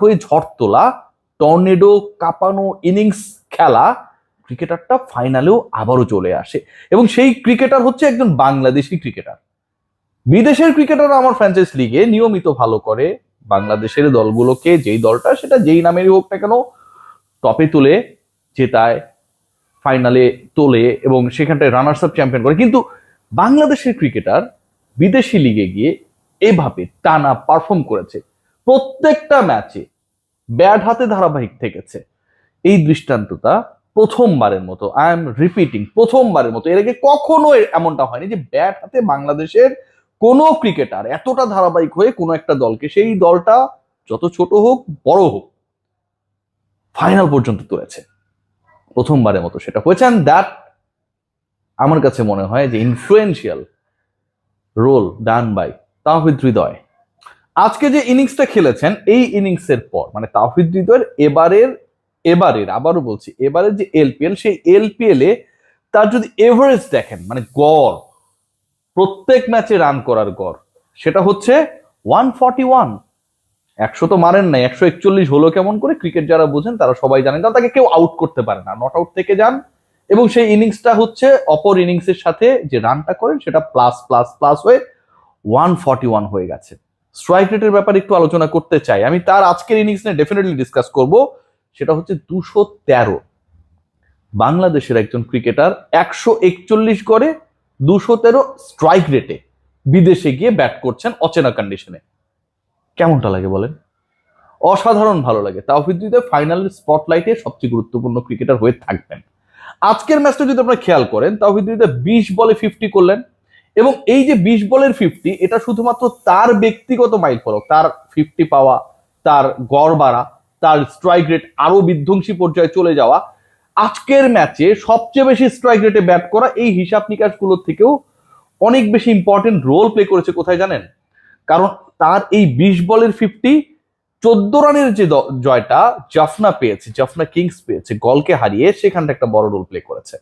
হয়ে ঝড় তোলা, টর্নেডো কাঁপানো ইনিংস খেলা ক্রিকেটারটা ফাইনালেও আবারও চলে আসে, এবং সেই ক্রিকেটার হচ্ছে একজন বাংলাদেশি ক্রিকেটার। বিদেশের ক্রিকেটার আমার ফ্র্যাঞ্চাইজ লিগে নিয়মিত ভালো করে, বাংলাদেশের দলগুলোকে যেই দলটা সেটা যেই নামেরই হোক না কেন টপে তুলে জেতায়, ফাইনালে তোলে এবং সেখানটায় রানার্স আপ চ্যাম্পিয়ন করে। কিন্তু বাংলাদেশের ক্রিকেটার বিদেশি লিগে গিয়ে এভাবে টানা পারফর্ম করেছে, প্রত্যেকটা ম্যাচে ব্যাট হাতে ধারাবাহিক থেকেছে। এই দৃষ্টান্তটা প্রথমবারের মতো, আই এম রিপিটিং, প্রথমবারের মতো। এর আগে কখনো এমনটা হয়নি যে ব্যাট হাতে বাংলাদেশের কোনো ক্রিকেটার এতটা ধারাবাহিক হয়ে কোনো একটা দলকে, সেই দলটা যত ছোট হোক বড় হোক, ফাইনাল পর্যন্ত তুলেছে। প্রথমবারের মতো সেটা হয়েছে, অ্যান্ড দ্যাট আমার কাছে মনে হয় যে influential role done by Towhid Hridoy. আজকে যে ইনিংসটা খেলেছেন, এই ইনিংসের পর মানে তাওহিদ হৃদয়ের এবারের আবারও বলছি, এবারের যে এলপিএল, সেই এলপিএল এ তার যদি এভারেজ দেখেন, মানে গড়, প্রত্যেক ম্যাচে রান করার গড়, সেটা হচ্ছে 141। 100 তো মারেন নাই, 141 হলো কেমন করে? ক্রিকেট যারা বোঝেন তারা সবাই জানেন, কারণ তাকে কেউ আউট করতে পারে না, নট আউট থেকে যান, এবং সেই ইনিংসটা হচ্ছে অপর ইনিংসের সাথে যে রানটা করেন সেটা প্লাস প্লাস প্লাস হয়ে 141 হয়ে গেছে। স্ট্রাইক রেটের ব্যাপারে একটু আলোচনা করতে চাই আমি, তার আজকের ইনিংস নিয়ে ডেফিনেটলি ডিসকাস করব। সেটা হচ্ছে 213। বাংলাদেশের একজন ক্রিকেটার 141 করে 213 স্ট্রাইক রেটে বিদেশে গিয়ে ব্যাট করছেন অচেনা কন্ডিশনে। কেমনটা লাগে বলেন? অসাধারণ ভালো লাগে। তাওহিদ হৃদয় ফাইনাল স্পটলাইটে সবচেয়ে গুরুত্বপূর্ণ ক্রিকেটার হয়ে থাকবেন। আজকের ম্যাচটা যদি আপনারা খেয়াল করেন, তাওহিদ হৃদয় 20 বলে 50 করলেন, এবং এই যে 20 বলের 50, এটা শুধুমাত্র তার ব্যক্তিগত মাইলফলক, তার 50 পাওয়া, তার গড় বাড়া, তার স্ট্রাইক রেট আরো বিধ্বংসী পর্যায়ে চলে যাওয়া, আজকের ম্যাচে সবচেয়ে বেশি স্ট্রাইক রেটে ব্যাট করা, এই হিসাব নিকাশগুলোর থেকেও অনেক বেশি ইম্পর্টেন্ট রোল প্লে করেছে। কোথায় জানেন? কারণ তার এই 20 বলের 50, 14 রানের যে জয়টা জাফনা পেয়েছে, জাফনা কিংস পেয়েছে গলকে হারিয়ে, সেখানটা একটা বড় রোল প্লে করেছে।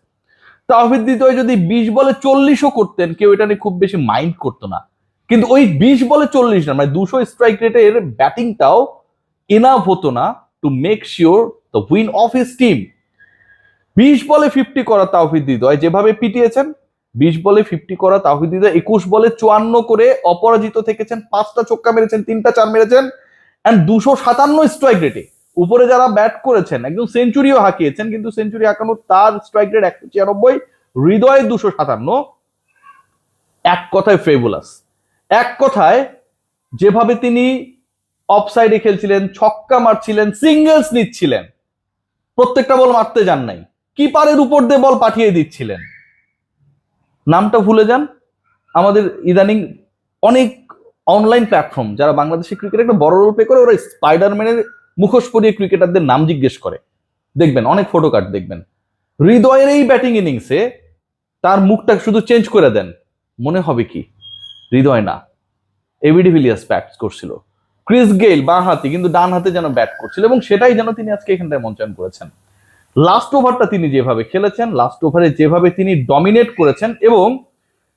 তাওহিদ হৃদয় যদি 20 বলে 40ও করতেন, কেউ এটা নিয়ে খুব বেশি মাইন্ড করতো না, কিন্তু ওই 20 বলে 40 রান মানে 200 স্ট্রাইক রেটের ব্যাটিংটাও এনাফ হতো না to make sure the win of his team. 20 বলে 50 করা তাওহিদ হৃদয় যেভাবে পিটিয়েছেন, 20 বলে 50 করা তাওহিদ হৃদয় 21 বলে 54 করে অপরাজিত থেকেছেন, 5টা ছক্কা মেরেছেন, 3টা চার মেরেছেন, এন্ড 257 স্ট্রাইক রেটে উপরে যারা ব্যাট করেছেন একদম সেঞ্চুরিও হাঁকিয়েছেন, কিন্তু সেঞ্চুরি হাঁকানো তার স্ট্রাইক রেট 196, হৃদয় 257। এক কথায় ফেবুলাস। এক কথায় যেভাবে তিনি অফসাইডে খেলছিলেন, ছক্কা মারছিলেন, সিঙ্গেলস নিচ্ছিলেন, প্রত্যেকটা বল মারতে যান নাই, কিপারের উপর দিয়ে বল পাঠিয়ে দিচ্ছিলেন। নামটা ভুলে যান, আমাদের ইদানিং অনেক অনলাইন প্ল্যাটফর্ম যারা বাংলাদেশের ক্রিকেটে একটা বড় রোল প্লে করে, ওরা স্পাইডারম্যানের মুখোশ পরিয়ে ক্রিকেটারদের নাম জিজ্ঞেস করে, দেখবেন অনেক ফটো কার্ড দেখবেন। হৃদয়ের এই ব্যাটিং ইনিংসে তার মুখটা শুধু চেঞ্জ করে দেন, মনে হবে কি হৃদয় না, এবি ডিভিলিয়ার্স ব্যাট করছিল, ক্রিস গেইল বাঁ হাতি কিন্তু ডান হাতে যেন ব্যাট করছিল, এবং সেটাই যেন তিনি আজকে এখানটায় মঞ্চায়ন করেছেন। লাস্ট ওভারটা তিনি যেভাবে খেলেছেন, লাস্ট ওভারে যেভাবে তিনি ডমিনেট করেছেন, এবং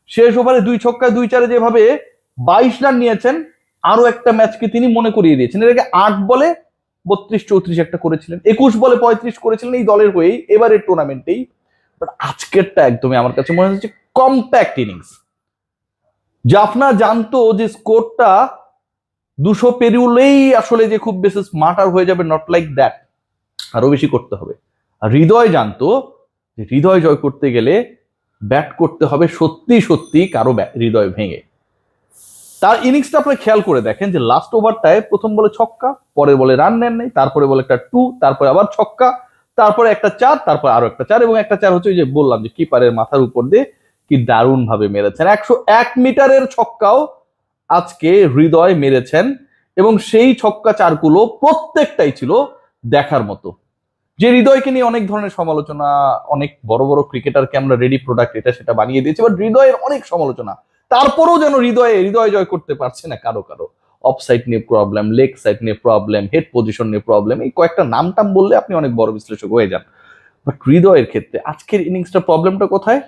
শেষ ওভারে 2 ছক্কায় 2 চারে যেভাবে 22 রান নিয়েছেন, আরো একটা ম্যাচকে তিনি মনে করিয়ে দিয়েছেন। এর আগে 8 বলে 32-34 একটা করেছিলেন, 21 বলে 35 করেছিলেন এই দলের হয়েই এবারের টুর্নামেন্টেই। বাট আজকেরটা একদমই আমার কাছে মনে হচ্ছে কম্প্যাক্ট ইনিংস। জাফনা জানতো যে স্কোরটা 200 পেরিয়েলেই আসলে যে খুব বেশি স্মার্টার হয়ে যাবে, নট লাইক দ্যাট, আরো বেশি করতে হবে। আর হৃদয় জানতো যে হৃদয় জয় করতে গেলে ব্যাট করতে হবে সত্যি সত্যি কারো হৃদয় ভেঙে। তার ইনিংসটা আপনি খেয়াল করে দেখেন যে লাস্ট ওভারটায় প্রথম বলে ছক্কা, পরের বলে রান নেন নাই, তারপরে বলে একটা 2, তারপরে আবার ছক্কা, তারপরে একটা 4, তারপর আরো একটা 4, এবং একটা 4 হচ্ছে যে বললাম যে কিপারের মাথার উপর দিয়ে কি দারুণ ভাবে মেরেছেন। 101 মিটারের ছক্কাও আজকে হৃদয় মেরেছেন, এবং সেই ছক্কা 4গুলো প্রত্যেকটাই ছিল দেখার মতো। যে হৃদয়কে নিয়ে অনেক ধরনের সমালোচনা, অনেক বড় বড় ক্রিকেটারকে আমরা রেডি প্রোডাক্ট এটা সেটা বানিয়ে দিয়েছি, বাট হৃদয়ের অনেক সমালোচনা, তারপরেও যেন হৃদয় জয় করতে পারছে না কারো কারো। অফ সাইড নিয়ে প্রবলেম, লেগ সাইড নিয়ে প্রবলেম, হেড পজিশন নিয়ে প্রবলেম, এই কয়েকটা নাম টাম বললে আপনি অনেক বড় বিশ্লেষক হয়ে যান। বাট হৃদয়ের ক্ষেত্রে আজকের ইনিংসটা প্রবলেমটা কোথায়?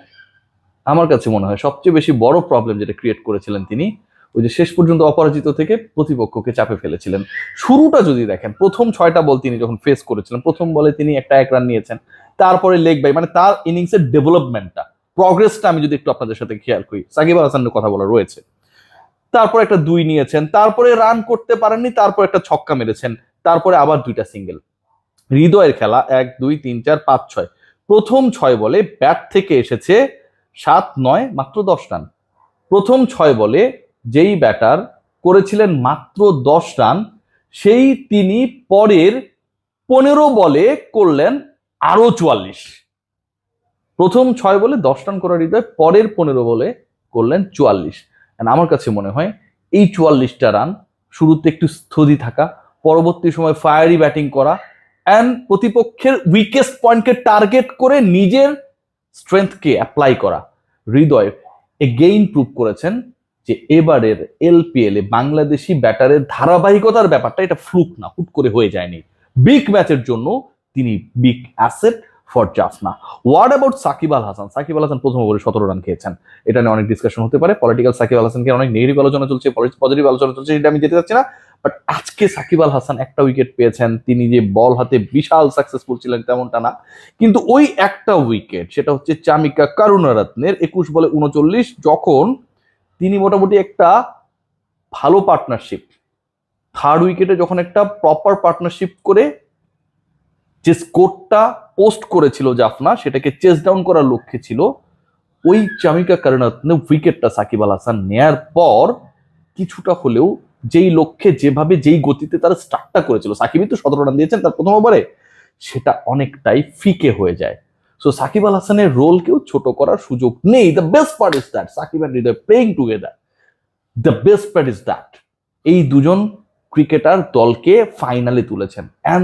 আমার কাছে মনে হয় সবচেয়ে বেশি বড় প্রবলেম যেটা ক্রিয়েট করেছিলেন তিনি, ওই যে শেষ পর্যন্ত অপরাজিত থেকে প্রতিপক্ষকে চাপে ফেলেছিলেন। শুরুটা যদি দেখেন, প্রথম 6টা বল তিনি যখন ফেস করেছিলেন, প্রথম বলে তিনি একটা 1 রান নিয়েছেন, তারপরে লেগ বাই, মানে তার ইনিংসের ডেভেলপমেন্টটা, প্রগ্রেসটা আমি যদি একটু আপনাদের সাথে খেয়াল করি, সাকিব আল হাসানের কথা বলা রয়েছে। তারপর একটা 2 নিয়েছেন, তারপরে রান করতে পারেননি, তারপর একটা ছক্কা মেরেছেন, তারপরে আবার 2টা সিঙ্গেল। হৃদয়ের খেলা 1 2 3 4 5 6, প্রথম 6 বলে ব্যাট থেকে এসেছে 7 9 মাত্র 10 রান। প্রথম 6 বলে যেই ব্যাটার করেছিলেন মাত্র 10 রান, সেই তিনি পরের 15 বলে করলেন আরো 44। প্রথম 6 বলে 10 রান করার হৃদয় পরের 15 বলে করলেন 44। আমার কাছে মনে হয় এই 44টা রান, শুরুতে একটু স্থির থাকা, পরবর্তী সময় ফায়ারি ব্যাটিং করা, অ্যান্ড প্রতিপক্ষের উইকেস্ট পয়েন্টকে টার্গেট করে নিজের স্ট্রেংথকে অ্যাপ্লাই করা, হৃদয় এগেইন প্রুভ করেছেন যে এবারের এলপিএল এ বাংলাদেশি ব্যাটারের ধারাবাহিকতার ব্যাপারটা এটা ফ্লুক না, হুট করে হয়ে যায়নি। বিগ ম্যাচের জন্য তিনি big asset for Jaffna. What about Shakib Al Hasan? Shakib Al Hasan প্রথম ওভারে 17 রান খেয়েছেন, এটা নিয়ে অনেক ডিসকাশন হতে পারে। পলিটিক্যাল সাকিব আল হাসানকে অনেক নেগেটিভ আলোচনা চলছে, পজিটিভ আলোচনা চলছে, এটা আমি যেতে চাচ্ছি না। বাট আজকে সাকিব আল হাসান একটা উইকেট পেয়েছেন, তিনি যে বল হাতে বিশাল সাকসেসফুল ছিলেন তেমনটা না, কিন্তু ওই একটা উইকেট, সেটা হচ্ছে চামিকা কারুনারত্নের 21 বলে 39, যখন তিনি মোটামুটি একটা ভালো পার্টনারশিপ, থার্ড উইকেটে যখন একটা প্রপার পার্টনারশিপ করে যে স্কোরটা পোস্ট করেছিল জাফনা, সেটাকে চেস ডাউন করার লক্ষ্যে ছিল, ওই চামিকা কারুনারত্নের উইকেটটা সাকিব আল হাসান নেয়ার পর কিছুটা হলেও যেই লক্ষ্যে, যেভাবে যেই গতিতে তারা স্টার্টটা করেছিল, সাকিবই তো 17 রান দিয়েছেন তার প্রথম ওভারে, সেটা অনেকটাই ফিকে হয়ে যায়। সো সাকিব আল হাসানের রোলকেও ছোট করার সুযোগ নেই। The best part is that Shakib and Hridoy playing together, the best part is that এই দুজন ক্রিকেটার দলকে ফাইনালে তুলেছেন। অ্যান্ড